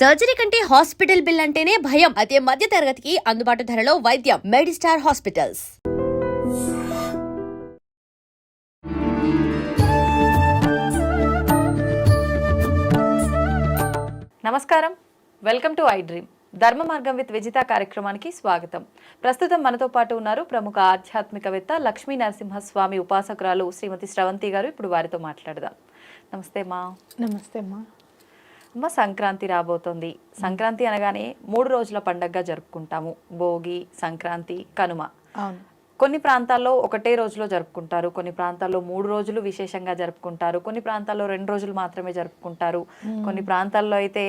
Surgery కంటే hospital bill అంటేనే భయం. అదే మధ్య తరగతికి అందుబాటు ధరలో వైద్యం. Medistar hospitals. నమస్కారం, వెల్కమ్ టు ఐ డ్రీమ్. ధర్మ మార్గం విత్ విజిత కార్యక్రమానికి స్వాగతం. ప్రస్తుతం మనతో పాటు ఉన్నారు ప్రముఖ ఆధ్యాత్మికవేత్త లక్ష్మీ నరసింహస్వామి ఉపాసకురాలు శ్రీమతి స్రవంతి గారు. ఇప్పుడు వారితో మాట్లాడదాం. నమస్తే మా. నమస్తే అమ్మా. అమ్మ, సంక్రాంతి రాబోతోంది. సంక్రాంతి అనగానే 3 రోజుల పండగగా జరుపుకుంటాము. భోగి, సంక్రాంతి, కనుమ. అవును. కొన్ని ప్రాంతాల్లో ఒకటే రోజులో జరుపుకుంటారు, కొన్ని ప్రాంతాల్లో 3 రోజులు విశేషంగా జరుపుకుంటారు, కొన్ని ప్రాంతాల్లో 2 రోజులు మాత్రమే జరుపుకుంటారు, కొన్ని ప్రాంతాల్లో అయితే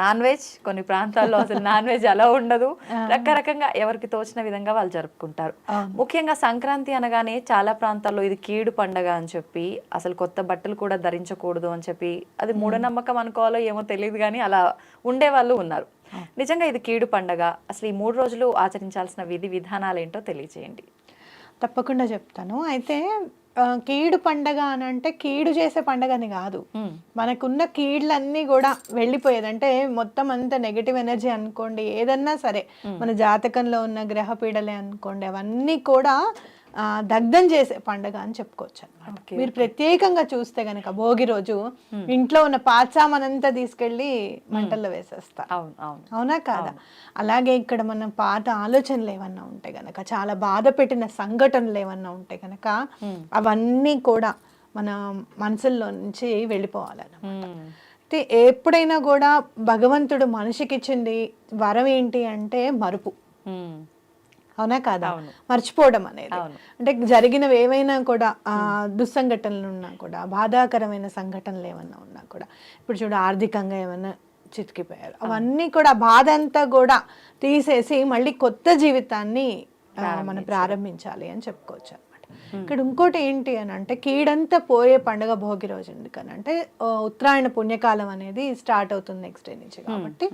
నాన్ వెజ్, కొన్ని ప్రాంతాల్లో అసలు నాన్ వెజ్ అలా ఉండదు. రకరకంగా ఎవరికి తోచిన విధంగా వాళ్ళు జరుపుకుంటారు. ముఖ్యంగా సంక్రాంతి అనగానే చాలా ప్రాంతాల్లో ఇది కీడు పండగ అని చెప్పి, అసలు కొత్త బట్టలు కూడా ధరించకూడదు అని చెప్పి, అది మూఢనమ్మకం అనుకోవాలో ఏమో తెలియదు కానీ అలా ఉండే వాళ్ళు ఉన్నారు. నిజంగా ఇది కీడు పండగ. అసలు ఈ 3 రోజులు ఆచరించాల్సిన విధి విధానాలు ఏంటో తెలియజేయండి. తప్పకుండా చెప్తాను. అయితే కీడు పండగ అని అంటే కీడు చేసే పండగ అని కాదు. మనకున్న కీళ్ళన్నీ కూడా వెళ్ళిపోయేది. అంటే మొత్తం అంత నెగటివ్ ఎనర్జీ అనుకోండి, ఏదన్నా సరే మన జాతకంలో ఉన్న గ్రహ పీడలే అనుకోండి, అవన్నీ కూడా దగ్ధం చేసే పండగ అని చెప్పుకోవచ్చు అనమాట. మీరు ప్రత్యేకంగా చూస్తే గనక భోగి రోజు ఇంట్లో ఉన్న పాత సామానంతా తీసుకెళ్లి మంటల్లో వేసేస్తారు. అవునా కాదా? అలాగే ఇక్కడ మనం పాత ఆలోచనలు ఏమన్నా ఉంటే గనక, చాలా బాధ పెట్టిన సంఘటనలు ఏమన్నా ఉంటే గనక అవన్నీ కూడా మన మనసుల్లో నుంచి వెళ్ళిపోవాలన్నమాట. అయితే ఎప్పుడైనా కూడా భగవంతుడు మనిషికి ఇచ్చింది వరం ఏంటి అంటే మరుపు. అవునా కాదా? మర్చిపోవడం అనేది. అంటే జరిగినవి ఏవైనా కూడా దుస్సంఘటనలు ఉన్నా కూడా, బాధాకరమైన సంఘటనలు ఏమన్నా ఉన్నా కూడా, ఇప్పుడు చూడు ఆర్థికంగా ఏమన్నా చితికిపోయారు, అవన్నీ కూడా బాధ అంతా కూడా తీసేసి మళ్ళీ కొత్త జీవితాన్ని మనం ప్రారంభించాలి అని చెప్పుకోవచ్చు అనమాట. ఇక్కడ ఇంకోటి ఏంటి అని అంటే కీడంతా పోయే పండుగ భోగి రోజు. ఎందుకని అంటే ఉత్తరాయణ పుణ్యకాలం అనేది స్టార్ట్ అవుతుంది నెక్స్ట్ డే నుంచి. కాబట్టి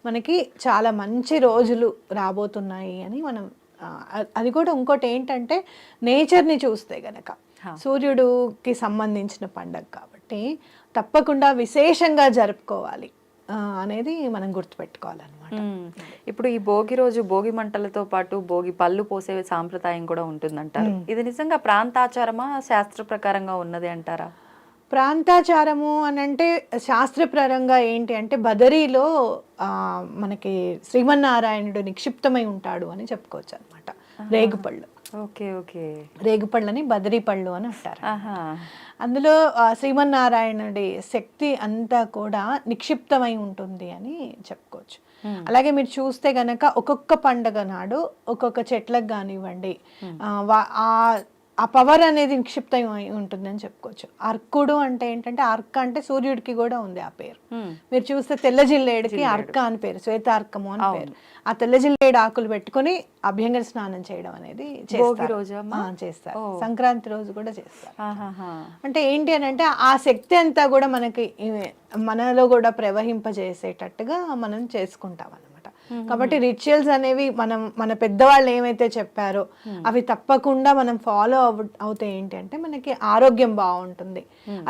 మనకి చాలా మంచి రోజులు రాబోతున్నాయి అని మనం అది కూడా ఇంకోటి ఏంటంటే నేచర్ని చూస్తే గనక సూర్యుడికి సంబంధించిన పండగ కాబట్టి తప్పకుండా విశేషంగా జరుపుకోవాలి అనేది మనం గుర్తుపెట్టుకోవాలన్నమాట. ఇప్పుడు ఈ భోగి రోజు భోగి మంటలతో పాటు భోగి పళ్ళు పోసే సాంప్రదాయం కూడా ఉంటుందంటారు. ఇది నిజంగా ప్రాంతాచారమా, శాస్త్ర ప్రకారంగా ఉన్నది అంటారా? ప్రాంతాచారము అని అంటే శాస్త్రపరంగా ఏంటి అంటే బదరీలో మనకి శ్రీమన్నారాయణుడు నిక్షిప్తమై ఉంటాడు అని చెప్పుకోవచ్చు అనమాట. రేగుపళ్ళు. Okay okay. రేగుపళ్ళని బదరీ పళ్ళు అని అంటారు. అందులో శ్రీమన్నారాయణుడి శక్తి అంతా కూడా నిక్షిప్తమై ఉంటుంది అని చెప్పుకోవచ్చు. అలాగే మీరు చూస్తే గనక ఒక్కొక్క పండగ నాడు ఒక్కొక్క చెట్లకు కానివ్వండి ఆ పవర్ అనేది నిక్షిప్తం ఉంటుందని చెప్పుకోవచ్చు. అర్కుడు అంటే ఏంటంటే, అర్క అంటే సూర్యుడికి కూడా ఉంది ఆ పేరు. మీరు చూస్తే తెల్ల జిల్లేడికి అర్క అని పేరు, శ్వేతార్కము అని పేరు. ఆ తెల్ల జిల్లేడు ఆకులు పెట్టుకుని అభ్యంగన స్నానం చేయడం అనేది చేస్తారు. సంక్రాంతి రోజు కూడా చేస్తారు. అంటే ఏంటి అని అంటే ఆ శక్తి అంతా కూడా మనలో కూడా ప్రవహింపజేసేటట్టుగా మనం చేసుకుంటాం అన్నమాట. కాబట్టి రిచువల్స్ అనేవి మన పెద్దవాళ్ళు ఏమైతే చెప్పారో అవి తప్పకుండా మనం ఫాలో అవుతే ఏంటి అంటే మనకి ఆరోగ్యం బాగుంటుంది.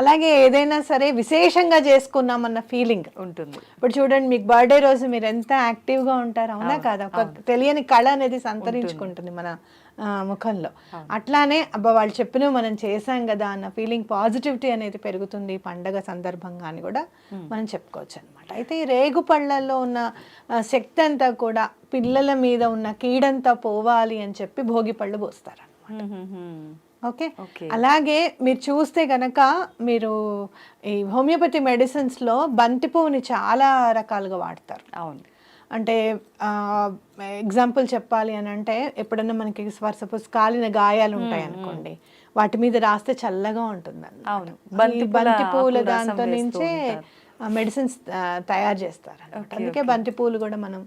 అలాగే ఏదైనా సరే విశేషంగా చేసుకున్నామన్న ఫీలింగ్ ఉంటుంది. ఇప్పుడు చూడండి, మీకు బర్త్డే రోజు మీరు ఎంత యాక్టివ్గా ఉంటారు, అవునా కాదా? ఒక తెలియని కళ అనేది సంతరించుకుంటుంది మన ముఖంలో. అట్లానే అబ్బా వాళ్ళు చెప్పినవి మనం చేసాం కదా అన్న ఫీలింగ్, పాజిటివిటీ అనేది పెరుగుతుంది పండగ సందర్భంగా అని కూడా మనం చెప్పుకోవచ్చు అనమాట. అయితే ఈ రేగు పళ్ళల్లో ఉన్న శక్తి అంతా కూడా పిల్లల మీద ఉన్న కీడంతా పోవాలి అని చెప్పి భోగి పళ్ళు పోస్తారు అనమాట. ఓకే. అలాగే మీరు చూస్తే గనక మీరు ఈ హోమియోపతి మెడిసిన్స్లో బంతి పువ్వుని చాలా రకాలుగా వాడతారు. అవును. అంటే ఎగ్జాంపుల్ చెప్పాలి అని అంటే, ఎప్పుడన్నా మనకి సపోజ్ కాలిన గాయాలు ఉంటాయి అనుకోండి, వాటి మీద రాస్తే చల్లగా ఉంటుంది. బంతి పూల దాంతో నుంచే మెడిసిన్స్ తయారు చేస్తారు. అందుకే బంతి పూలు కూడా మనం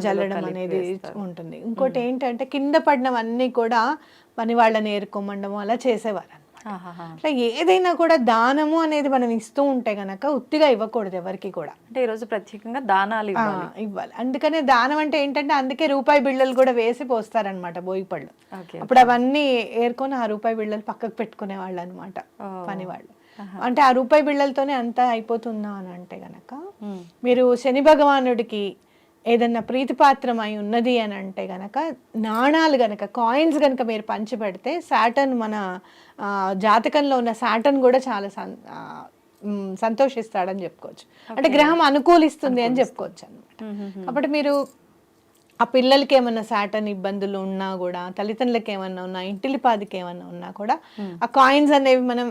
జల్లడం అనేది ఉంటుంది. ఇంకోటి ఏంటంటే కింద పడినవన్నీ కూడా పని వాళ్ళని ఏరుకోమండము అలా చేసేవారు. అట్లా ఏదైనా కూడా దానము అనేది మనం ఇస్తూ ఉంటే గనక ఉత్తిగా ఇవ్వకూడదు ఎవరికి కూడా. అంటే ఈరోజు ప్రత్యేకంగా దానాలు ఇవ్వాలి. అందుకనే దానం అంటే ఏంటంటే అందుకే రూపాయి బిళ్ళలు కూడా వేసి పోస్తారనమాట భోగి పళ్ళు. అప్పుడు అవన్నీ ఏరుకొని ఆ రూపాయి బిళ్ళలు పక్కకు పెట్టుకునే వాళ్ళు అనమాట పని వాళ్ళు. అంటే ఆ రూపాయి బిళ్ళలతోనే అంతా అయిపోతుందా అని అంటే గనక మీరు శని భగవానుడికి ఏదన్నా ప్రీతిపాత్రమై ఉన్నది అని అంటే గనక నాణాలు గనక కాయిన్స్ గనక మీరు పంచిపెడితే సాటర్న్ మన జాతకంలో ఉన్న సాటర్న్ కూడా చాలా సంతోషిస్తాడని చెప్పుకోవచ్చు. అంటే గ్రహం అనుకూలిస్తుంది అని చెప్పుకోవచ్చు అనమాట. కాబట్టి మీరు ఆ పిల్లలకి ఏమన్నా సాటర్న్ ఇబ్బందులు ఉన్నా కూడా, తల్లిదండ్రులకి ఏమన్నా ఉన్నా, ఇంటిలిపాదికి ఏమన్నా ఉన్నా కూడా ఆ కాయిన్స్ అనేవి మనం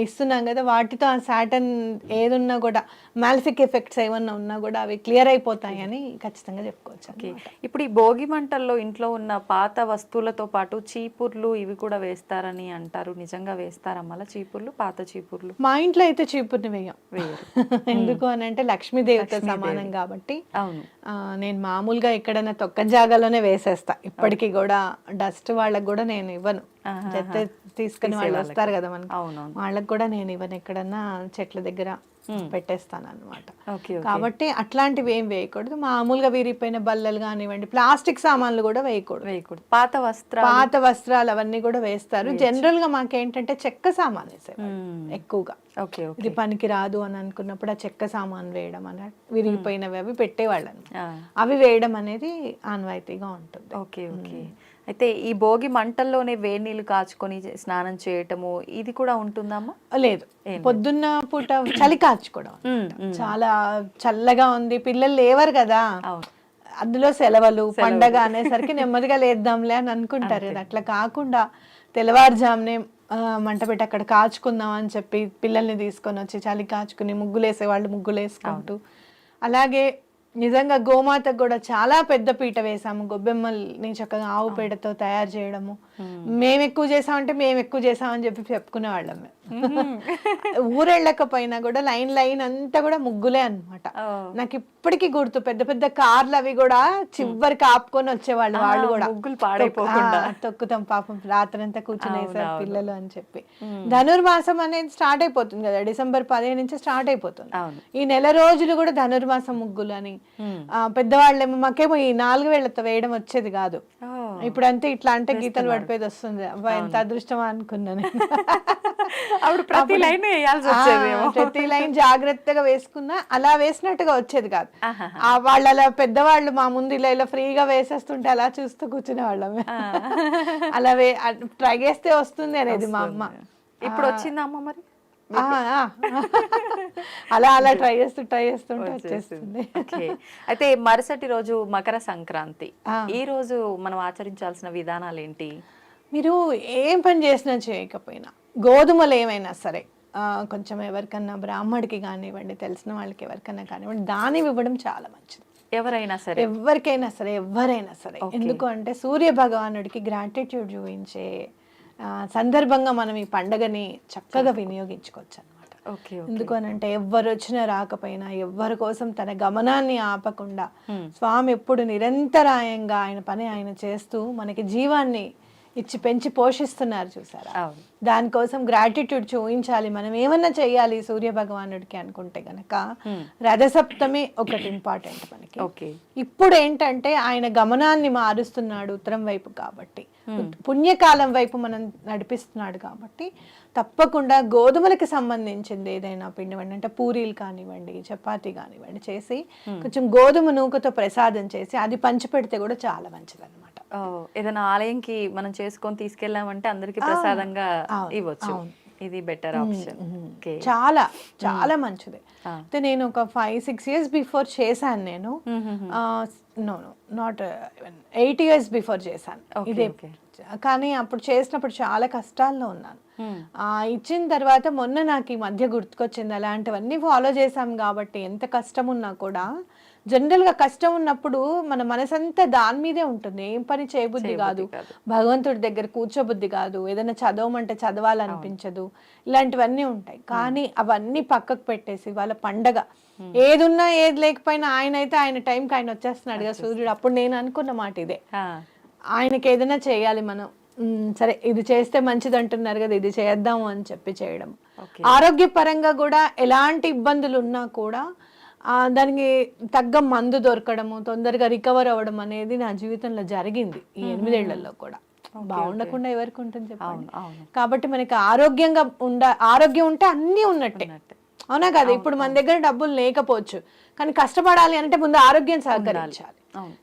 ఇస్తున్నాం కదా, వాటితో ఆ సాటర్న్ ఏదున్నా కూడా మాలిఫిక్ ఎఫెక్ట్స్ ఏమన్నా ఉన్నా కూడా అవి క్లియర్ అయిపోతాయని ఖచ్చితంగా చెప్పుకోవచ్చు. ఇప్పుడు ఈ భోగి మంటల్లో ఇంట్లో ఉన్న పాత వస్తువులతో పాటు చీపుర్లు ఇవి కూడా వేస్తారని అంటారు. నిజంగా వేస్తారా మళ్ళీ చీపుర్లు, పాత చీపుర్లు? మా ఇంట్లో అయితే చీపుర్ని వేయరు. ఎందుకు అని అంటే లక్ష్మీదేవితో సమానం కాబట్టి. అవును. నేను మామూలుగా ఎక్కడైనా తొక్క జాగాలోనే వేసేస్తా ఇప్పటికీ కూడా. డస్ట్ వాళ్ళకి కూడా నేను ఇవ్వను. చెత్త తీసుకుని వాళ్ళు వస్తారు కదా మనకి, వాళ్ళకి కూడా నేను ఇవ్వను. ఎక్కడన్నా చెట్ల దగ్గర పెట్టేస్తాను అనమాట. కాబట్టి అట్లాంటివి ఏం వేయకూడదు. మామూలుగా విరిగిపోయిన బల్లలు కానివ్వండి, ప్లాస్టిక్ సామాన్లు కూడా వేయకూడదు. పాత వస్త్రాలు అవన్నీ కూడా వేస్తారు. జనరల్ గా మాకేంటంటే చెక్క సామాన్ వేసేవాళ్ళు ఎక్కువగా. ఇది పనికి రాదు అని అనుకున్నప్పుడు ఆ చెక్క సామాన్ వేయడం అని, విరిగిపోయినవి అవి పెట్టేవాళ్ళని, అవి వేయడం అనేది ఆనవాయితీగా ఉంటుంది. Okay okay. అయితే ఈ భోగి మంటల్లోనే వేడి నీళ్ళు కాచుకొని స్నానం చేయటము ఇది కూడా ఉంటుందమ్మా? లేదు, పొద్దున్న పూట చలి కాచుకోవడం. చాలా చల్లగా ఉంది, పిల్లలు లేవరు కదా, అందులో సెలవులు పండగ అనేసరికి నెమ్మదిగా లేద్దాంలే అని అనుకుంటారు కదా. అట్లా కాకుండా తెల్లవారుజామునే మంట పెట్టి అక్కడ కాచుకుందాం అని చెప్పి పిల్లల్ని తీసుకొని వచ్చి చలి కాచుకుని ముగ్గులు వేసేవాళ్ళు ముగ్గులు వేసుకుంటూ, అలాగే నిజంగా గోమాతకు కూడా చాలా పెద్ద పీట వేసాము. గొబ్బెమ్మల్ని చక్కగా ఆవు పేడతో తయారు చేయడము. మేము ఎక్కువ చేసామంటే మేము ఎక్కువ చేసామని చెప్పి చెప్పుకునే వాళ్ళం. ఊరెళ్ళకపోయినా కూడా లైన్ అంతా కూడా ముగ్గులే అనమాట. నాకు ఇప్పటికీ గుర్తు, పెద్ద పెద్ద కార్లు అవి కూడా చివరికి ఆపుకొని వచ్చేవాళ్ళు. వాళ్ళు కూడా ముగ్గులు పాడైపోకుండా తొక్కుతాం పాపం, రాత్రంతా కూర్చునేసారు పిల్లలు అని చెప్పి. ధనుర్మాసం అనేది స్టార్ట్ అయిపోతుంది కదా, డిసెంబర్ 15 నుంచి స్టార్ట్ అయిపోతుంది. ఈ నెల రోజులు కూడా ధనుర్మాసం ముగ్గులు అని. పెద్దవాళ్ళేమో మాకేమో ఈ 4 వేళ్లతో వేయడం వచ్చేది కాదు. ఇప్పుడు అంతే ఇట్లా అంటే గీతలు పడిపోయేది వస్తుంది. ఎంత అదృష్టమా అనుకున్నాను. అప్పుడు ప్రతి లైన్ జాగ్రత్తగా వేసుకున్నా అలా వేసినట్టుగా వచ్చేది కాదు. వాళ్ళు అలా పెద్దవాళ్ళు మా ముందు ఇలా ఫ్రీగా వేసేస్తుంటే అలా చూస్తూ కూర్చునే వాళ్ళమే. అలా ట్రై చేస్తే వస్తుంది అనేది మా అమ్మ. ఇప్పుడు వచ్చిందా అమ్మ మరి? అలా ట్రై చేస్తుంటే వచ్చేస్తుంది. అయితే మరుసటి రోజు మకర సంక్రాంతి. ఈ రోజు మనం ఆచరించాల్సిన విధానాలు ఏంటి? మీరు ఏం పని చేసినా చేయకపోయినా గోధుమలు ఏమైనా సరే కొంచెం ఎవరికన్నా బ్రాహ్మడికి కానివ్వండి, తెలిసిన వాళ్ళకి ఎవరికన్నా కానివ్వండి, దాని ఇవ్వడం చాలా మంచిది. ఎవరైనా సరే. ఎందుకు అంటే సూర్య భగవానుడికి గ్రాటిట్యూడ్ చూపించే సందర్భంగా మనం ఈ పండుగని చక్కగా వినియోగించుకోవచ్చు అనమాట. ఎందుకు అని అంటే ఎవ్వరు వచ్చినా రాకపోయినా, ఎవ్వరి కోసం తన గమనాన్ని ఆపకుండా స్వామి ఎప్పుడు నిరంతరాయంగా ఆయన పని ఆయన చేస్తూ మనకి జీవాన్ని ఇచ్చి పెంచి పోషిస్తున్నారు చూసారా. దానికోసం గ్రాటిట్యూడ్ చూపించాలి. మనం ఏమన్నా చెయ్యాలి సూర్య భగవానుడికి అనుకుంటే గనక రథసప్తమి ఒకటి ఇంపార్టెంట్ మనకి. ఇప్పుడు ఏంటంటే ఆయన గమనాన్ని మారుస్తున్నాడు ఉత్తరం వైపు కాబట్టి, పుణ్యకాలం వైపు మనం నడిపిస్తున్నాడు కాబట్టి తప్పకుండా గోధుమలకి సంబంధించింది ఏదైనా పిండి వండి, అంటే పూరీలు కానివ్వండి, చపాతీ కానివ్వండి చేసి కొంచెం గోధుమ నూకతో ప్రసాదం చేసి అది పంచిపెడితే కూడా చాలా మంచిది అనమాట. ఏదైనా ఆలయంకి మనం చేసుకొని తీసుకెళ్ళామంటే అందరికి ప్రసాదంగా ఇవ్వచ్చు. ఇది బెటర్ ఆప్షన్. చాలా చాలా మంచిది. అయితే నేను ఒక 5-6 years బిఫోర్ చేశాను. నేను నాట్ 8 years బిఫోర్ చేశాను ఇదే. కానీ అప్పుడు చేసినప్పుడు చాలా కష్టాల్లో ఉన్నాను. ఇచ్చిన తర్వాత మొన్న నాకు ఈ మధ్య గుర్తుకొచ్చింది, అలాంటివన్నీ ఫాలో చేశాం కాబట్టి ఎంత కష్టం ఉన్నా కూడా, జనరల్గా కష్టం ఉన్నప్పుడు మన మనసంతా దాని మీదే ఉంటుంది, ఏం పని చేయబుద్ధి కాదు, భగవంతుడి దగ్గర కూర్చోబుద్ధి కాదు, ఏదైనా చదవమంటే చదవాలనిపించదు, ఇలాంటివన్నీ ఉంటాయి. కానీ అవన్నీ పక్కకు పెట్టేసి వాళ్ళ పండగ ఏదున్నా ఏది లేకపోయినా ఆయన అయితే ఆయన టైంకి ఆయన వచ్చేస్తున్నాడు కదా సూర్యుడు. అప్పుడు నేను అనుకున్న మాట ఇదే, ఆయనకి ఏదైనా చేయాలి మనం, సరే ఇది చేస్తే మంచిది అంటున్నారు కదా ఇది చేద్దాము అని చెప్పి చేయడం. ఆరోగ్యపరంగా కూడా ఎలాంటి ఇబ్బందులు ఉన్నా కూడా దానికి తగ్గ మందు దొరకడము, తొందరగా రికవర్ అవ్వడం అనేది నా జీవితంలో జరిగింది ఈ 8 ఏళ్లలో కూడా. బాగుండకుండా ఎవరికి ఉంటుంది చెప్పండి. అవును. కాబట్టి మనకి ఆరోగ్యం ఉంటే అన్నీ ఉన్నట్టే, అవునా కదా? ఇప్పుడు మన దగ్గర డబ్బులు లేకపోవచ్చు, కానీ కష్టపడాలి అంటే ముందు ఆరోగ్యం సహకరించాలి.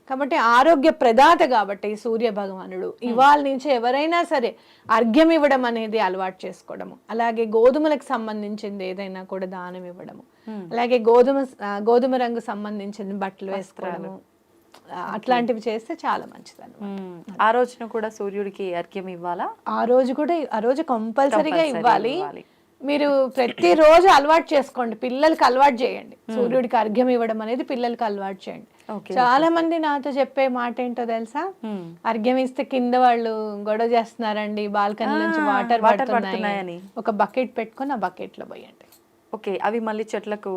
కాబట్టి ఆరోగ్య ప్రదాత కాబట్టి సూర్య భగవానుడు ఇవాళ నుంచి ఎవరైనా సరే అర్ఘ్యం ఇవ్వడం అనేది అలవాటు చేసుకోవడము, అలాగే గోధుమలకు సంబంధించింది ఏదైనా కూడా దానం ఇవ్వడము, అలాగే గోధుమ రంగు సంబంధించిన బట్టలు వేసుకోవడము, అట్లాంటివి చేస్తే చాలా మంచిది అన్నమాట. ఆ రోజున కూడా సూర్యుడికి అర్ఘ్యం ఇవ్వాలా? ఆ రోజు కంపల్సరీగా ఇవ్వాలి. మీరు ప్రతిరోజు అలవాటు చేసుకోండి, పిల్లలకి అలవాటు చేయండి. సూర్యుడికి అర్ఘ్యం ఇవ్వడం అనేది పిల్లలకి అలవాటు చేయండి. చాలా మంది నాతో చెప్పే మాట ఏంటో తెలుసా, అర్ఘ్యం ఇస్తే కింద వాళ్ళు గొడవ చేస్తున్నారండి, బాల్కనీ నుంచి వాటర్ పడుతున్నాయని. ఒక బకెట్ పెట్టుకొని ఆ బకెట్ లో పోయండి. ఓకే, అవి మళ్ళీ చెట్లకు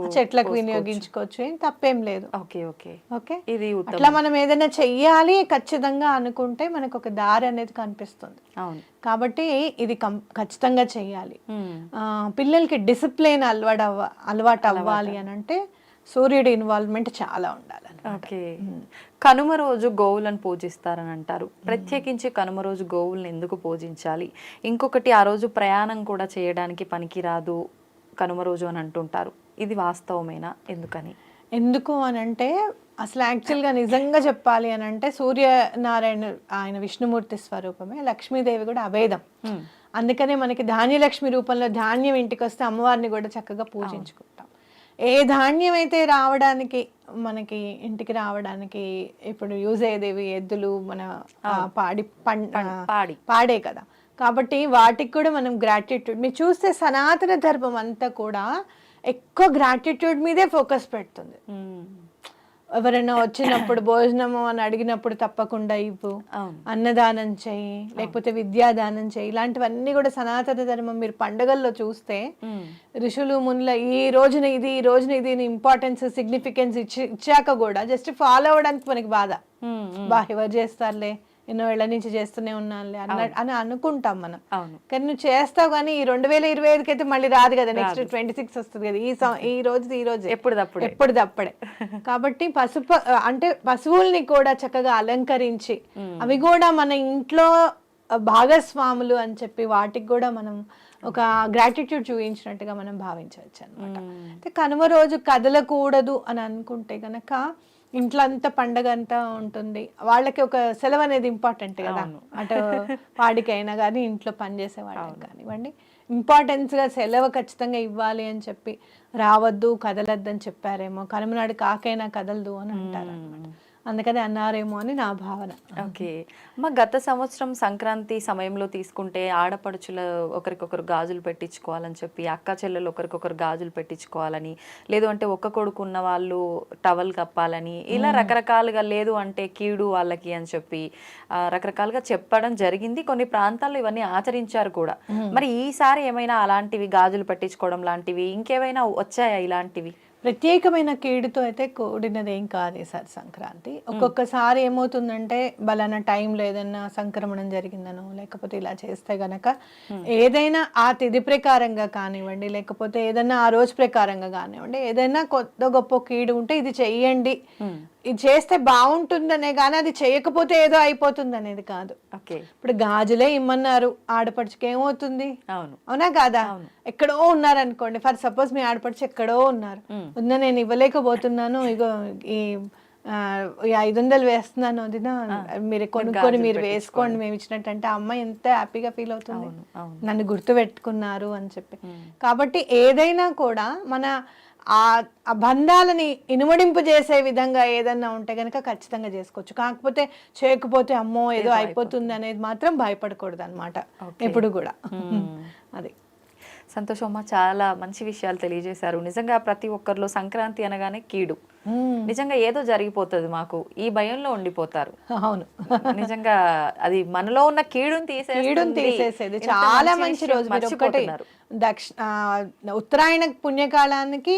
వినియోగించుకోవచ్చు, ఏం తప్పేం లేదు. ఓకే ఓకే ఓకే, ఇది అట్లా మనం ఏదైనా చెయ్యాలి ఖచ్చితంగా అనుకుంటే మనకు ఒక దారి అనేది కనిపిస్తుంది. అవును, కాబట్టి ఇది ఖచ్చితంగా చెయ్యాలి. పిల్లలకి డిసిప్లిన్ అలవాటు అవ్వాలి అని అంటే సూర్యుడి ఇన్వాల్వ్మెంట్ చాలా ఉండాలి. ఓకే, కనుమ రోజు గోవులను పూజిస్తారని అంటారు. ప్రత్యేకించి కనుమ రోజు గోవులను ఎందుకు పూజించాలి? ఇంకొకటి, ఆ రోజు ప్రయాణం కూడా చేయడానికి పనికిరాదు కనుమ రోజు అని అంటుంటారు. ఇది వాస్తవమేనా? ఎందుకు అని అంటే అసలు యాక్చువల్గా నిజంగా చెప్పాలి అని అంటే సూర్యనారాయణ ఆయన విష్ణుమూర్తి స్వరూపమే, లక్ష్మీదేవి కూడా అభేదం. అందుకనే మనకి ధాన్యలక్ష్మి రూపంలో ధాన్యం ఇంటికి వస్తే అమ్మవారిని కూడా చక్కగా పూజించుకుంటాం. ఏ ధాన్యం అయితే మనకి ఇంటికి రావడానికి ఇప్పుడు యూజ్ అయ్యేదేవి ఎద్దులు, మన పాడే కదా. కాబట్టి వాటికి కూడా మనం గ్రాటిట్యూడ్, మీరు చూస్తే సనాతన ధర్మం అంతా కూడా ఎక్కువ గ్రాటిట్యూడ్ మీదే ఫోకస్ పెడుతుంది. ఎవరైనా వచ్చినప్పుడు భోజనము అని అడిగినప్పుడు తప్పకుండా ఇవ్వు, అన్నదానం చేయి, లేకపోతే విద్యాదానం చేయి, ఇలాంటివన్నీ కూడా సనాతన ధర్మం. మీరు పండుగల్లో చూస్తే ఋషులు మునుల ఈ రోజున ఇది ఇంపార్టెన్స్ సిగ్నిఫికెన్స్ ఇచ్చాక కూడా జస్ట్ ఫాలో అవ్వడానికి మనకి బాధ, ఎవరు చేస్తారులే, ఎన్నో ఏళ్ల నుంచి చేస్తూనే ఉన్నానులే అని అనుకుంటాం మనం. కానీ నువ్వు చేస్తావు, కానీ ఈ 2025 అయితే మళ్ళీ రాదు కదా, నెక్స్ట్ 26 వస్తుంది కదా, ఈ రోజు ఎప్పుడుదప్పుడే. కాబట్టి పశువుల్ని కూడా చక్కగా అలంకరించి అవి కూడా మన ఇంట్లో భాగస్వాములు అని చెప్పి వాటికి కూడా మనం ఒక గ్రాటిట్యూడ్ చూపించినట్టుగా మనం భావించవచ్చు అనమాట. అయితే కనుమ రోజు కదలకూడదు అని అనుకుంటే గనక ఇంట్లో అంతా పండగ అంతా ఉంటుంది, వాళ్ళకి ఒక సెలవు అనేది ఇంపార్టెంట్ కదా. అటు వాడికైనా కానీ ఇంట్లో పనిచేసే వాళ్ళకి కానివ్వండి, ఇంపార్టెన్స్గా సెలవు ఖచ్చితంగా ఇవ్వాలి అని చెప్పి రావద్దు, కదలద్దు అని చెప్పారేమో. కనుమనాడు కాకైనా కదలదు అని అంటారు అనమాట. అందుకని అన్నారేమో అని నా భావన. ఓకే, గత సంవత్సరం సంక్రాంతి సమయంలో తీసుకుంటే ఆడపడుచుల ఒకరికొకరు గాజులు పెట్టించుకోవాలని చెప్పి, అక్క చెల్లెలు ఒకరికొకరు గాజులు పెట్టించుకోవాలని, లేదు అంటే ఒక్క కొడుకు ఉన్న వాళ్ళు టవల్ కప్పాలని, ఇలా రకరకాలుగా, లేదు అంటే కీడు వాళ్ళకి అని చెప్పి రకరకాలుగా చెప్పడం జరిగింది. కొన్ని ప్రాంతాల్లో ఇవన్నీ ఆచరించారు కూడా. మరి ఈసారి ఏమైనా అలాంటివి గాజులు పెట్టించుకోవడం లాంటివి ఇంకేమైనా వచ్చాయా ఇలాంటివి? ప్రత్యేకమైన కీడుతో అయితే కూడినది ఏం కాదు సార్ సంక్రాంతి. ఒక్కొక్కసారి ఏమవుతుందంటే బలానా టైంలో ఏదైనా సంక్రమణం జరిగిందనో, లేకపోతే ఇలా చేస్తే గనక ఏదైనా ఆ తిథి ప్రకారంగా కానివ్వండి, లేకపోతే ఏదైనా ఆ రోజు ప్రకారంగా కానివ్వండి, ఏదైనా కొత్త గొప్ప కీడు ఉంటే ఇది చెయ్యండి, ఇది చేస్తే బాగుంటుందనే కానీ అది చేయకపోతే ఏదో అయిపోతుంది అనేది కాదు. ఇప్పుడు గాజులే ఇమ్మన్నారు, ఆడపడుచుకి ఏమవుతుంది? అవునా కాదా? ఎక్కడో ఉన్నారు అనుకోండి, ఫర్ సపోజ్ మీ ఆడపడుచు ఎక్కడో ఉన్నారు, నేను ఇవ్వలేకపోతున్నాను, ఇగో ఈ 500 వేస్తున్నాను, అది మీరు కొనుక్కొని మీరు వేసుకోండి మేము ఇచ్చినట్టు అంటే అమ్మాయి ఎంత హ్యాపీగా ఫీల్ అవుతుంది, నన్ను గుర్తు పెట్టుకున్నారు అని చెప్పి. కాబట్టి ఏదైనా కూడా మన ఆ బంధాలని ఇనుమడింపు చేసే విధంగా ఏదన్నా ఉంటే కనుక ఖచ్చితంగా చేసుకోవచ్చు. కాకపోతే చేయకపోతే అమ్మో ఏదో అయిపోతుంది అనేది మాత్రం భయపడకూడదు అనమాట ఎప్పుడు కూడా. అది సంతోషమ్మ, చాలా మంచి విషయాలు తెలియజేశారు. నిజంగా ప్రతి ఒక్కరిలో సంక్రాంతి అనగానే కీడు, నిజంగా ఏదో జరిగిపోతుంది మాకు, ఈ భయంలో ఉండిపోతారు. అవును, నిజంగా అది మనలో ఉన్న కీడుని తీసేసేది చాలా మంచి రోజు. ఉత్తరాయణ పుణ్యకాలానికి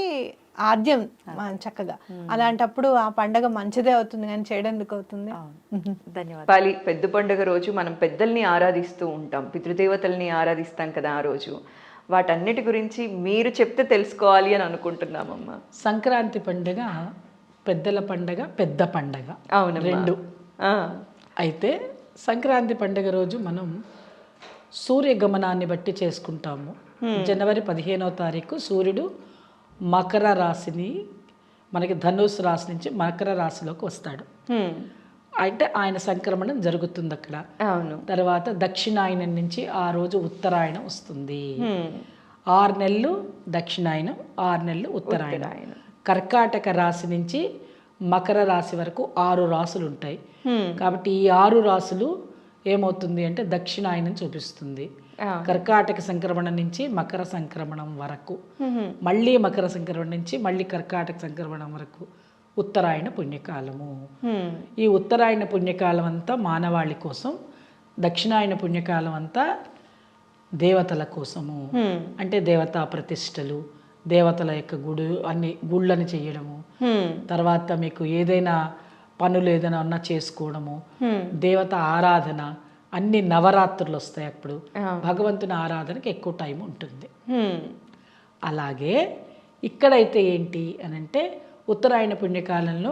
ఆద్యం చక్కగా, అలాంటప్పుడు ఆ పండగ మంచిదే అవుతుంది కానీ చేయడానికి అవుతుంది. ధన్యవాదాలు. పెద్ద పండుగ రోజు మనం పెద్దల్ని ఆరాధిస్తూ ఉంటాం, పితృదేవతల్ని ఆరాధిస్తాం కదా ఆ రోజు. వాటన్నిటి గురించి మీరు చెప్తే తెలుసుకోవాలి అని అనుకుంటున్నామమ్మా. సంక్రాంతి పండుగ పెద్దల పండగ, పెద్ద పండగ, అవును, రెండు. అయితే సంక్రాంతి పండుగ రోజు మనం సూర్యగమనాన్ని బట్టి చేసుకుంటాము. జనవరి 15వ తారీఖు సూర్యుడు మకర రాశిని మనకి ధనుసు రాశి నుంచి మకర రాశిలోకి వస్తాడు. అంటే ఆయన సంక్రమణం జరుగుతుంది అక్కడ. అవును. తర్వాత దక్షిణాయనం నుంచి ఆ రోజు ఉత్తరాయణం వస్తుంది. 6 నెలలు దక్షిణాయనం, 6 నెలలు ఉత్తరాయణం. కర్కాటక రాశి నుంచి మకర రాశి వరకు 6 రాసులు ఉంటాయి. కాబట్టి ఈ 6 రాసులు ఏమవుతుంది అంటే దక్షిణాయనం చూపిస్తుంది. కర్కాటక సంక్రమణం నుంచి మకర సంక్రమణం వరకు, మళ్ళీ మకర సంక్రమణం నుంచి మళ్ళీ కర్కాటక సంక్రమణం వరకు ఉత్తరాయణ పుణ్యకాలము. ఈ ఉత్తరాయణ పుణ్యకాలం అంతా మానవాళి కోసం, దక్షిణాయన పుణ్యకాలం అంతా దేవతల కోసము. అంటే దేవతా ప్రతిష్టలు, దేవతల యొక్క అన్ని గుళ్ళని చేయడము, తర్వాత మీకు ఏదైనా పనులు ఏదైనా ఉన్నా చేసుకోవడము, దేవత ఆరాధన, అన్ని నవరాత్రులు వస్తాయి. అప్పుడు భగవంతుని ఆరాధనకి ఎక్కువ టైం ఉంటుంది. అలాగే ఇక్కడైతే ఏంటి అని అంటే ఉత్తరాయణ పుణ్యకాలంలో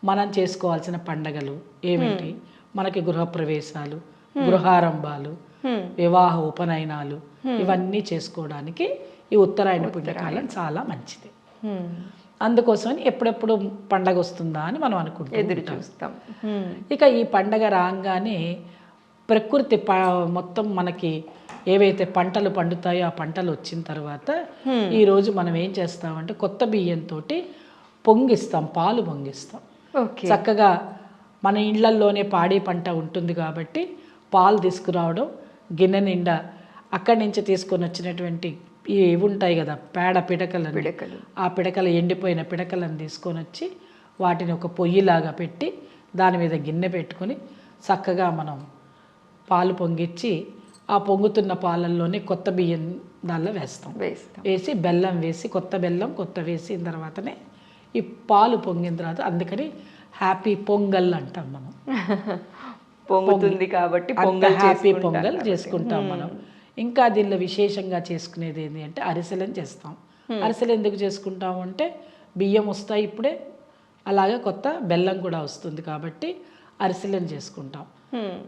మనం చేసుకోవాల్సిన పండగలు ఏమిటి? మనకి గృహప్రవేశాలు, గృహారంభాలు, వివాహ ఉపనయనాలు ఇవన్నీ చేసుకోవడానికి ఈ ఉత్తరాయణ పుణ్యకాలం చాలా మంచిది. అందుకోసమని ఎప్పుడెప్పుడు పండగ వస్తుందా అని మనం అనుకుంటాం, ఎదురు చూస్తాం. ఇక ఈ పండగ రాగానే ప్రకృతి మొత్తం మనకి ఏవైతే పంటలు పండుతాయో ఆ పంటలు వచ్చిన తర్వాత ఈరోజు మనం ఏం చేస్తామంటే కొత్త బియ్యంతో పొంగిస్తాం, పాలు పొంగిస్తాం. చక్కగా మన ఇళ్లల్లోనే పాడి పంట ఉంటుంది కాబట్టి పాలు తీసుకురావడం, గిన్నె నిండా అక్కడి నుంచి తీసుకొని వచ్చినటువంటి ఇవి ఉంటాయి కదా పేడ పిడకలు, ఆ పిడకలు ఎండిపోయిన పిడకలను తీసుకొని వచ్చి వాటిని ఒక పొయ్యిలాగా పెట్టి దాని మీద గిన్నె పెట్టుకొని చక్కగా మనం పాలు పొంగిచ్చి ఆ పొంగుతున్న పాలల్లోనే కొత్త బియ్యం దానిలో వేసి బెల్లం వేసి కొత్త బెల్లం కొత్త వేసిన తర్వాతనే ఈ పాలు పొంగిన తర్వాత, అందుకని హ్యాపీ పొంగల్ అంటాం మనం. పొంగుతుంది కాబట్టి హ్యాపీ పొంగల్ చేసుకుంటాం మనం. ఇంకా దీనిలో విశేషంగా చేసుకునేది ఏంటి అంటే అరిసెలను చేస్తాం. అరిసెలు ఎందుకు చేసుకుంటాము అంటే బియ్యం వస్తాయి ఇప్పుడే, అలాగే కొత్త బెల్లం కూడా వస్తుంది కాబట్టి అరిసెలను చేసుకుంటాం.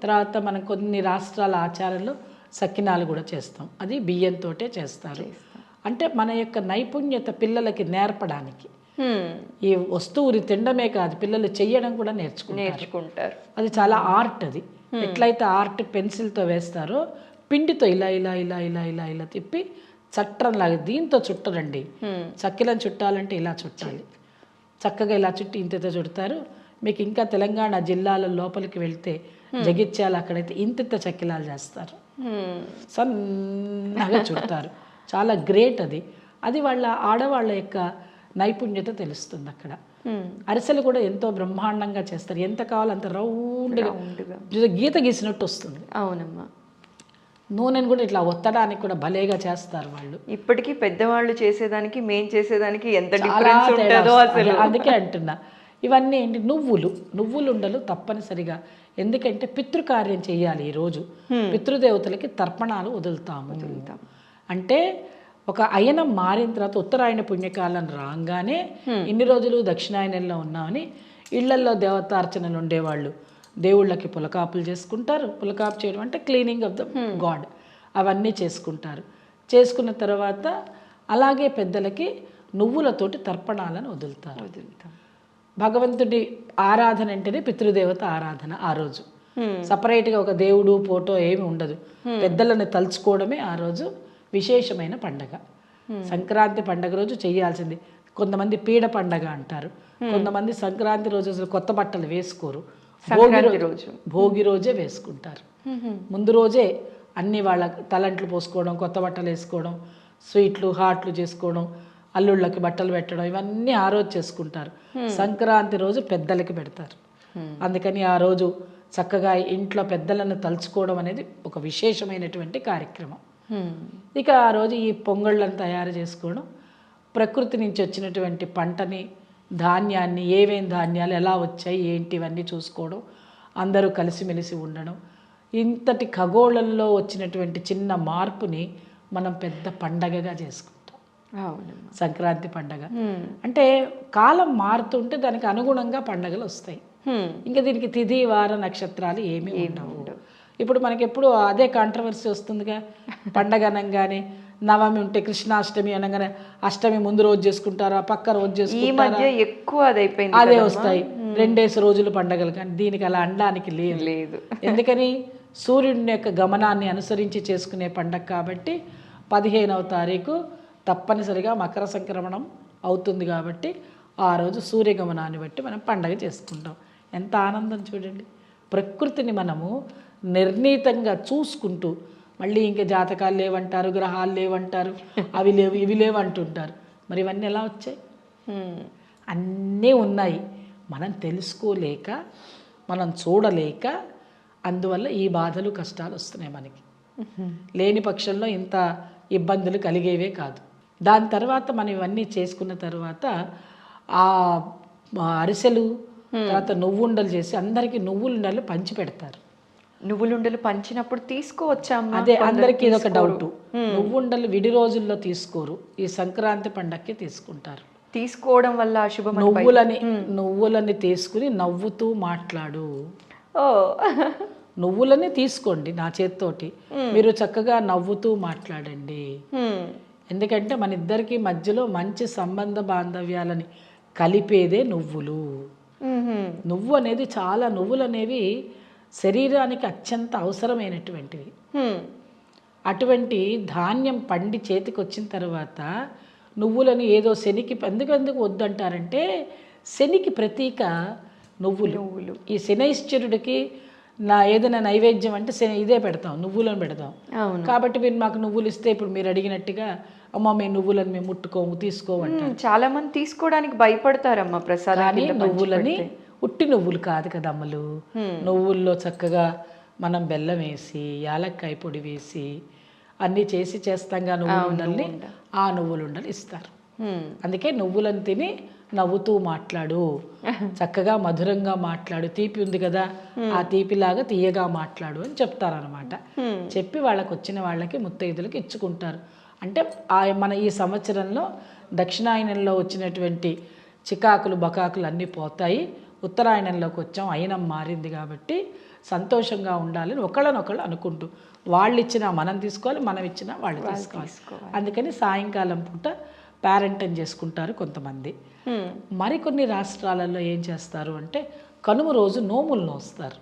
తర్వాత మనం కొన్ని రాష్ట్రాల ఆచారంలో సకినాలు కూడా చేస్తాం, అది బియ్యంతో చేస్తారు. అంటే మన యొక్క నైపుణ్యత పిల్లలకి నేర్పడానికి, ఈ వస్తువుని తినడమే కాదు పిల్లలు చెయ్యడం కూడా నేర్చుకుంటారు. అది చాలా ఆర్ట్. అది ఎట్లయితే ఆర్ట్ పెన్సిల్తో వేస్తారో పిండితో ఇలా ఇలా ఇలా ఇలా ఇలా ఇలా తిప్పి చట్టంలాగా దీంతో చుట్టరండి. చక్కెలను చుట్టాలంటే ఇలా చుట్టాలి, చక్కగా ఇలా చుట్టి ఇంతతో చుడతారు. మీకు ఇంకా తెలంగాణ జిల్లాల లోపలికి వెళ్తే జగిత్యాల అక్కడైతే ఇంత చక్కెలాలు చేస్తారు, సన్నగా చుడతారు. చాలా గ్రేట్ అది. అది వాళ్ళ ఆడవాళ్ళ యొక్క నైపుణ్యత తెలుస్తుంది అక్కడ. అరిసెలు కూడా ఎంతో బ్రహ్మాండంగా చేస్తారు, ఎంత కావాలో అంత రౌండ్గా గీత గీసినట్టు వస్తుంది. అవునమ్మా. నూనెను కూడా ఇట్లా ఒత్తడానికి కూడా భలేగా చేస్తారు వాళ్ళు. ఇప్పటికీ పెద్దవాళ్ళు చేసేదానికి మేం చేసేదానికి ఎంత డిఫరెన్స్ ఉంటుందో అసలు. అందుకే అంటున్నా, ఇవన్నీ ఏంటి నువ్వులు ఉండలు తప్పనిసరిగా. ఎందుకంటే పితృకార్యం చేయాలి ఈరోజు, పితృదేవతలకి తర్పణాలు వదులుతాము. అంటే ఒక అయనం మారిన తర్వాత ఉత్తరాయణ పుణ్యకాలం రాగానే ఇన్ని రోజులు దక్షిణాయనంలో ఉన్నామని ఇళ్లల్లో దేవతార్చనలు ఉండేవాళ్ళు దేవుళ్ళకి పులకాపులు చేసుకుంటారు. పులకాపు చేయడం అంటే క్లీనింగ్ ఆఫ్ ద గాడ్, అవన్నీ చేసుకుంటారు. చేసుకున్న తర్వాత అలాగే పెద్దలకి నువ్వులతోటి తర్పణాలను వదులుతారు. భగవంతుడి ఆరాధన అంటేనే పితృదేవత ఆరాధన. ఆ రోజు సపరేట్గా ఒక దేవుడు ఫోటో ఏమి ఉండదు, పెద్దలను తలుచుకోవడమే ఆ రోజు విశేషమైన పండగ. సంక్రాంతి పండగ రోజు చేయాల్సింది. కొంతమంది పీడ పండగ అంటారు, కొంతమంది సంక్రాంతి రోజు అసలు కొత్త బట్టలు వేసుకోరు, భోగి రోజే వేసుకుంటారు. ముందు రోజే అన్ని వాళ్ళ తలంట్లు పోసుకోవడం, కొత్త బట్టలు వేసుకోవడం, స్వీట్లు హాట్లు చేసుకోవడం, అల్లుళ్ళకి బట్టలు పెట్టడం, ఇవన్నీ ఆ రోజు చేసుకుంటారు. సంక్రాంతి రోజు పెద్దలకి పెడతారు. అందుకని ఆ రోజు చక్కగా ఇంట్లో పెద్దలను తలుచుకోవడం అనేది ఒక విశేషమైనటువంటి కార్యక్రమం. ఇక ఆ రోజు ఈ పొంగళ్ళను తయారు చేసుకోవడం, ప్రకృతి నుంచి వచ్చినటువంటి పంటని, ధాన్యాన్ని, ఏమేం ధాన్యాలు ఎలా వచ్చాయి ఏంటి ఇవన్నీ చూసుకోవడం, అందరూ కలిసిమెలిసి ఉండడం. ఇంతటి ఖగోళంలో వచ్చినటువంటి చిన్న మార్పుని మనం పెద్ద పండగగా చేసుకుంటాం. సంక్రాంతి పండగ అంటే కాలం మారుతుంటే దానికి అనుగుణంగా పండగలు వస్తాయి. ఇంకా దీనికి తిథి వార నక్షత్రాలు ఏమీ ఉండవు. ఇప్పుడు మనకి ఎప్పుడు అదే కాంట్రవర్సీ వస్తుందిగా. పండగ అనగానే నవమి ఉంటే కృష్ణాష్టమి అనగానే అష్టమి ముందు రోజు చేసుకుంటారు, ఆ పక్క రోజు ఈ చేసుకుంటారు, మధ్య ఎక్కువ అదైపోయింది అదే కదమ్మా. వస్తాయి 2 రోజులు పండగలు. కానీ దీనికి అలా అనడానికి లేదు. లేదు. ఎందుకని సూర్యుడి యొక్క గమనాన్ని అనుసరించి చేసుకునే పండగ కాబట్టి 15వ తారీఖు తప్పనిసరిగా మకర సంక్రమణం అవుతుంది కాబట్టి ఆ రోజు సూర్యగమనాన్ని బట్టి మనం పండగ చేసుకుంటాం. ఎంత ఆనందం చూడండి. ప్రకృతిని మనము నిర్ణీతంగా చూసుకుంటూ, మళ్ళీ ఇంకా జాతకాలు లేవంటారు, గ్రహాలు లేవంటారు, అవి లేవు ఇవి లేవు అంటుంటారు. మరి ఇవన్నీ ఎలా వచ్చాయి? అన్నీ ఉన్నాయి. మనం తెలుసుకోలేక, మనం చూడలేక, అందువల్ల ఈ బాధలు కష్టాలు వస్తున్నాయి మనకి. లేని పక్షంలో ఇంత ఇబ్బందులు కలిగేవే కాదు. దాని తర్వాత మనం ఇవన్నీ చేసుకున్న తర్వాత ఆ అరిసెలు, తర్వాత నువ్వుండలు చేసి అందరికీ నువ్వులుండలు పంచి పెడతారు. నువ్వులుండలు పంచినప్పుడు తీసుకోవచ్చమ్మా? అదే అందరికీ ఇదొక డౌట్. నువ్వుండలు విడి రోజుల్లో తీసుకోరు, ఈ సంక్రాంతి పండక్కి తీసుకుంటారు. తీసుకోవడం వల్ల అశుభం. నువ్వులని తీసుకుని నవ్వుతూ మాట్లాడు. ఓ నువ్వులని తీసుకోండి నా చేత్తోటి, మీరు చక్కగా నవ్వుతూ మాట్లాడండి. ఎందుకంటే మన ఇద్దరికి మధ్యలో మంచి సంబంధ బాంధవ్యాలని కలిపేదే నువ్వులు. నువ్వు అనేది నువ్వులు అనేవి శరీరానికి అత్యంత అవసరమైనటువంటివి. అటువంటి ధాన్యం పండి చేతికి వచ్చిన తర్వాత నువ్వులని ఏదో శనికి ఎందుకు వద్దంటారంటే శనికి ప్రతీక నువ్వులు. ఈ శనైశ్చరుడికి ఏదైనా నైవేద్యం అంటే ఇదే పెడతాం, నువ్వులను పెడతాం. కాబట్టి మీరు మాకు నువ్వులు ఇస్తే ఇప్పుడు మీరు అడిగినట్టుగా అమ్మ మేము నువ్వులను మేము ముట్టుకోము తీసుకోమంటారు. చాలా మంది తీసుకోవడానికి భయపడతారమ్మా ప్రసాదాన్ని. నువ్వులని ఉట్టి నువ్వులు కాదు కదా అమ్మలు. నువ్వుల్లో చక్కగా మనం బెల్లం వేసి, యాలక్కాయ పొడి వేసి అన్నీ చేస్తాంగా నువ్వులుండల్ని. ఆ నువ్వులుండలు ఇస్తారు. అందుకే నువ్వులను తిని నవ్వుతూ మాట్లాడు, చక్కగా మధురంగా మాట్లాడు, తీపి ఉంది కదా ఆ తీపిలాగా తీయగా మాట్లాడు అని చెప్తారనమాట. చెప్పి వాళ్ళకి వచ్చిన వాళ్ళకి ముత్తైదులకి ఇచ్చుకుంటారు. అంటే మన ఈ సంవత్సరంలో దక్షిణాయనంలో వచ్చినటువంటి చికాకులు బకాకులు అన్నీ పోతాయి. ఉత్తరాయణంలోకి వచ్చాం, అయినం మారింది కాబట్టి సంతోషంగా ఉండాలని ఒకళ్ళనొకళ్ళు అనుకుంటూ, వాళ్ళు ఇచ్చినా మనం తీసుకోవాలి, మనం ఇచ్చినా వాళ్ళు తీసుకోవాలి. అందుకని సాయంకాలం పూట పేరెంటం చేసుకుంటారు కొంతమంది. మరికొన్ని రాష్ట్రాలలో ఏం చేస్తారు అంటే కనుమ రోజు నోములు నోస్తారు,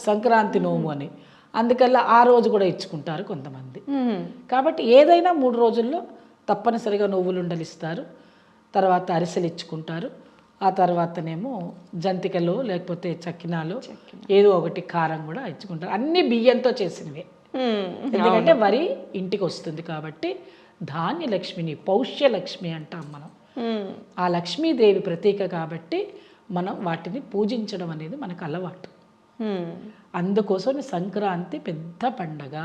సంక్రాంతి నోము అని. అందుకల్లా ఆ రోజు కూడా ఇచ్చుకుంటారు కొంతమంది. కాబట్టి ఏదైనా 3 రోజుల్లో తప్పనిసరిగా నువ్వులుండలు ఇస్తారు, తర్వాత అరిసెలు ఇచ్చుకుంటారు, ఆ తర్వాతనేమో జంతికలు లేకపోతే చక్కినాలు ఏదో ఒకటి కారం కూడా ఇచ్చుకుంటారు. అన్ని బియ్యంతో చేసినవే. ఎందుకంటే వరి ఇంటికి వస్తుంది కాబట్టి ధాన్యలక్ష్మిని పౌష్యలక్ష్మి అంటాం మనం. ఆ లక్ష్మీదేవి ప్రతీక కాబట్టి మనం వాటిని పూజించడం అనేది మనకు అలవాటు. అందుకోసం సంక్రాంతి పెద్ద పండగ,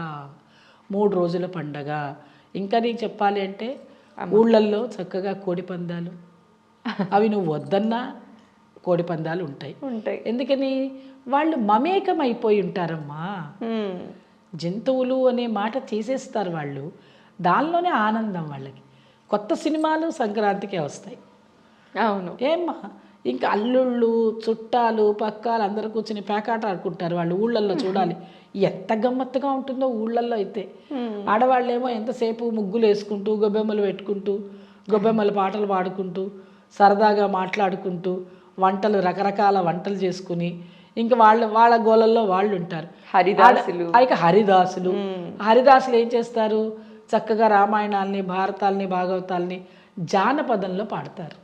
3 రోజుల పండగ. ఇంకా నీకు చెప్పాలి అంటే ఊళ్ళల్లో చక్కగా కోడి పందాలు, అవి నువ్వు వద్దన్నా కోడి పందాలు ఉంటాయి. ఎందుకని వాళ్ళు మమేకం అయిపోయి ఉంటారమ్మా. జంతువులు అనే మాట తీసేస్తారు వాళ్ళు, దానిలోనే ఆనందం వాళ్ళకి. కొత్త సినిమాలు సంక్రాంతికే వస్తాయి. అవును ఏమ్మా, ఇంకా అల్లుళ్ళు చుట్టాలు పక్కాలు అందరూ కూర్చొని పేకాట ఆడుకుంటారు. వాళ్ళు ఊళ్ళల్లో చూడాలి ఎంత గమ్మత్తుగా ఉంటుందో. ఊళ్ళల్లో అయితే ఆడవాళ్ళేమో ఎంతసేపు ముగ్గులు వేసుకుంటూ, గొబ్బెమ్మలు పెట్టుకుంటూ, గొబ్బెమ్మల పాటలు పాడుకుంటూ, సరదాగా మాట్లాడుకుంటూ, వంటలు రకరకాల వంటలు చేసుకుని, ఇంకా వాళ్ళ గోలల్లో వాళ్ళు ఉంటారు. హరిదాసులు ఏం చేస్తారు, చక్కగా రామాయణాల్ని, భారతాల్ని, భాగవతాల్ని జానపదంలో పాడతారు.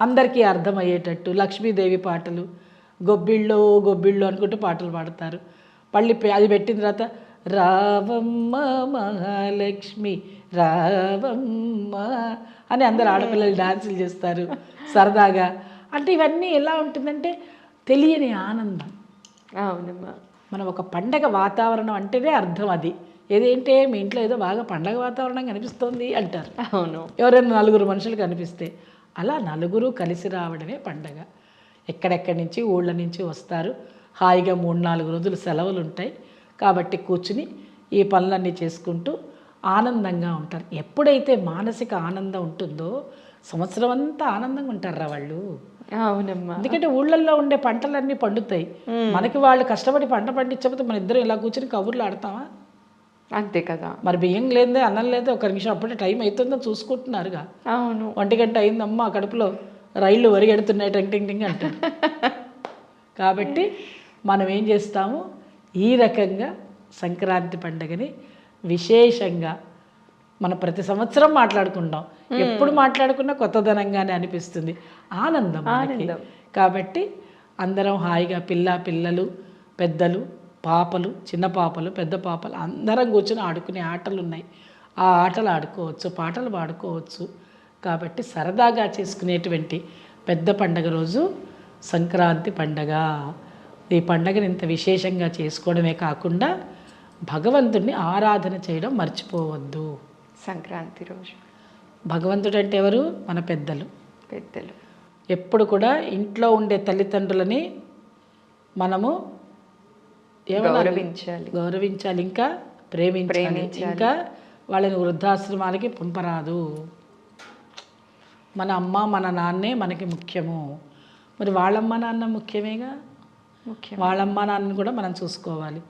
అందరికీ అర్థమయ్యేటట్టు లక్ష్మీదేవి పాటలు, గొబ్బిళ్ళు గొబ్బిళ్ళు అనుకుంటూ పాటలు పాడతారు. మళ్ళీ అది పెట్టిన తర్వాత రావమ్మ మహాలక్ష్మి రావమ్మ అని అందరు ఆడపిల్లలు డాన్సులు చేస్తారు సరదాగా. అంటే ఇవన్నీ ఎలా ఉంటుందంటే తెలియని ఆనందం. అవునమ్మా. మనం ఒక పండగ వాతావరణం అంటేనే అర్థం అది. ఏదేంటే మీ ఇంట్లో ఏదో బాగా పండగ వాతావరణం కనిపిస్తుంది అంటారు. అవును, ఎవరైనా 4 మనుషులు కనిపిస్తే. అలా నలుగురు కలిసి రావడమే పండగ. ఎక్కడెక్కడి నుంచి ఊళ్ళ నుంచి వస్తారు. హాయిగా 3-4 రోజులు సెలవులు ఉంటాయి కాబట్టి కూర్చుని ఈ పనులన్నీ చేసుకుంటూ ఆనందంగా ఉంటారు. ఎప్పుడైతే మానసిక ఆనందం ఉంటుందో సంవత్సరం అంతా ఆనందంగా ఉంటారా వాళ్ళు. అవునమ్మా. ఎందుకంటే ఊళ్ళల్లో ఉండే పంటలన్నీ పండుతాయి. మనకి వాళ్ళు కష్టపడి పంట పండించకపోతే మన ఇద్దరం ఇలా కూర్చొని కబుర్లు ఆడతామా? అంతే కదా. మరి బియ్యం లేదే అన్నం లేదే ఒక నిమిషం అప్పుడే టైం అవుతుందో చూసుకుంటున్నారుగా. అవును. 1 గంట అయిందమ్మా కడుపులో రైళ్ళు వరిగెడుతున్నాయి టింగ్ టింగ్ టింగ్ అంటారు. కాబట్టి మనం ఏం చేస్తాము, ఈ రకంగా సంక్రాంతి పండుగని విశేషంగా మనం ప్రతి సంవత్సరం మాట్లాడుకుంటాం. ఎప్పుడు మాట్లాడుకున్నా కొత్తదనంగానే అనిపిస్తుంది, ఆనందం మనకి. కాబట్టి అందరం హాయిగా పిల్లలు పెద్దలు పాపలు చిన్న పాపలు పెద్ద పాపలు అందరం కూర్చొని ఆడుకునే ఆటలు ఉన్నాయి. ఆ ఆటలు ఆడుకోవచ్చు, పాటలు పాడుకోవచ్చు. కాబట్టి సరదాగా చేసుకునేటువంటి పెద్ద పండగ రోజు సంక్రాంతి పండగ. ఈ పండగని ఇంత విశేషంగా చేసుకోవడమే కాకుండా భగవంతుడిని ఆరాధన చేయడం మర్చిపోవద్దు. సంక్రాంతి రోజు భగవంతుడు అంటే ఎవరు? మన పెద్దలు. ఎప్పుడు కూడా ఇంట్లో ఉండే తల్లిదండ్రులని మనము గౌరవించాలి, ఇంకా ప్రేమించాలి, ఇంకా వాళ్ళని వృద్ధాశ్రమాలకి పంపరాదు. మన అమ్మ మన నాన్నే మనకి ముఖ్యము. మరి వాళ్ళమ్మ నాన్న ముఖ్యమేగా. వాళ్ళమ్మ నాన్నని కూడా మనం చూసుకోవాలి.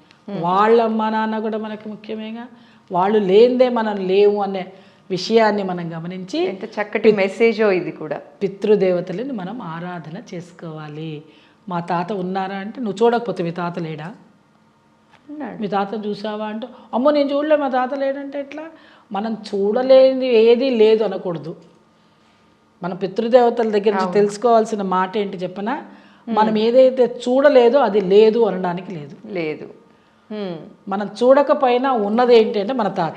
వాళ్ళమ్మ నాన్న కూడా మనకి ముఖ్యమేగా. వాళ్ళు లేనిదే మనం లేవు అనే విషయాన్ని మనం గమనించి, ఎంత చక్కటి మెసేజో ఇది కూడా, పితృదేవతలని మనం ఆరాధన చేసుకోవాలి. మా తాత ఉన్నారా అంటే, నువ్వు చూడకపోతే మీ తాత లేడా? మీ తాత చూసావా అంటే, అమ్మో నేను చూడలే మా తాత లేడంటే ఎట్లా? మనం చూడలేనిది ఏది లేదు అనకూడదు. మన పితృదేవతల దగ్గర నుంచి తెలుసుకోవాల్సిన మాట ఏంటి చెప్పనా? మనం ఏదైతే చూడలేదో అది లేదు అనడానికి లేదు. మనం చూడకపోయినా ఉన్నది ఏంటి అంటే మన తాత.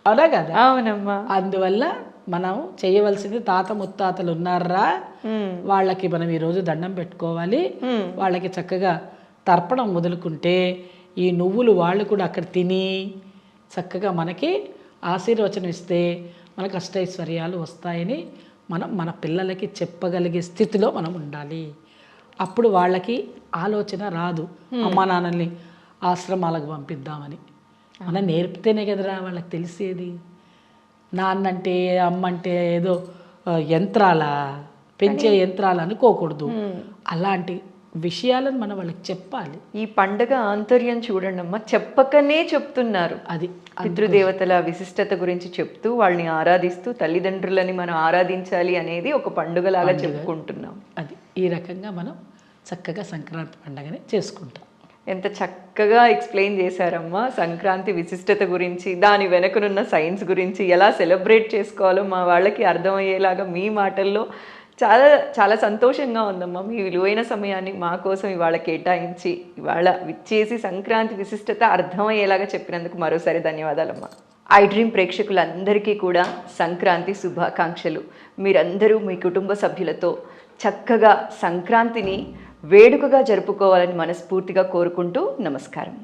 అవునా కదా? అవునమ్మా. అందువల్ల మనం చేయవలసింది, తాత ముత్తాతలు ఉన్నారా, వాళ్ళకి మనం ఈరోజు దండం పెట్టుకోవాలి. వాళ్ళకి చక్కగా తర్పణం మొదలుకుంటే ఈ నువ్వులు వాళ్ళు కూడా అక్కడ తిని చక్కగా మనకి ఆశీర్వచనం ఇస్తే మనకు అష్టైశ్వర్యాలు వస్తాయని మనం మన పిల్లలకి చెప్పగలిగే స్థితిలో మనం ఉండాలి. అప్పుడు వాళ్ళకి ఆలోచన రాదు అమ్మా నాన్నల్ని ఆశ్రమాలకు పంపిద్దామని. మనం నేర్పితేనే కదరా వాళ్ళకి తెలిసేది. నాన్నంటే అమ్మంటే ఏదో యంత్రాల పెంచే యంత్రాలు అనుకోకూడదు. అలాంటి విషయాలను మనం వాళ్ళకి చెప్పాలి. ఈ పండగ ఆంతర్యం చూడండి అమ్మా, చెప్పకనే చెప్తున్నారు. అది పితృదేవతల విశిష్టత గురించి చెప్తూ వాళ్ళని ఆరాధిస్తూ తల్లిదండ్రులని మనం ఆరాధించాలి అనేది ఒక పండుగలాగా చెప్పుకుంటున్నాం. అది ఈ రకంగా మనం చక్కగా సంక్రాంతి పండుగని చేసుకుంటాం. ఎంత చక్కగా ఎక్స్ప్లెయిన్ చేశారమ్మా సంక్రాంతి విశిష్టత గురించి, దాని వెనకనున్న సైన్స్ గురించి, ఎలా సెలబ్రేట్ చేసుకోవాలో మా వాళ్ళకి అర్థమయ్యేలాగా మీ మాటల్లో చాలా చాలా సంతోషంగా ఉందమ్మా. మీ విలువైన సమయాన్ని మా కోసం ఇవాళ కేటాయించి ఇవాళ విచ్చేసి సంక్రాంతి విశిష్టత అర్థమయ్యేలాగా చెప్పినందుకు మరోసారి ధన్యవాదాలమ్మా. ఐ డ్రీమ్ ప్రేక్షకులందరికీ కూడా సంక్రాంతి శుభాకాంక్షలు. మీరందరూ మీ కుటుంబ సభ్యులతో చక్కగా సంక్రాంతిని వేడుకగా జరుపుకోవాలని మనస్ఫూర్తిగా కోరుకుంటూ నమస్కారం.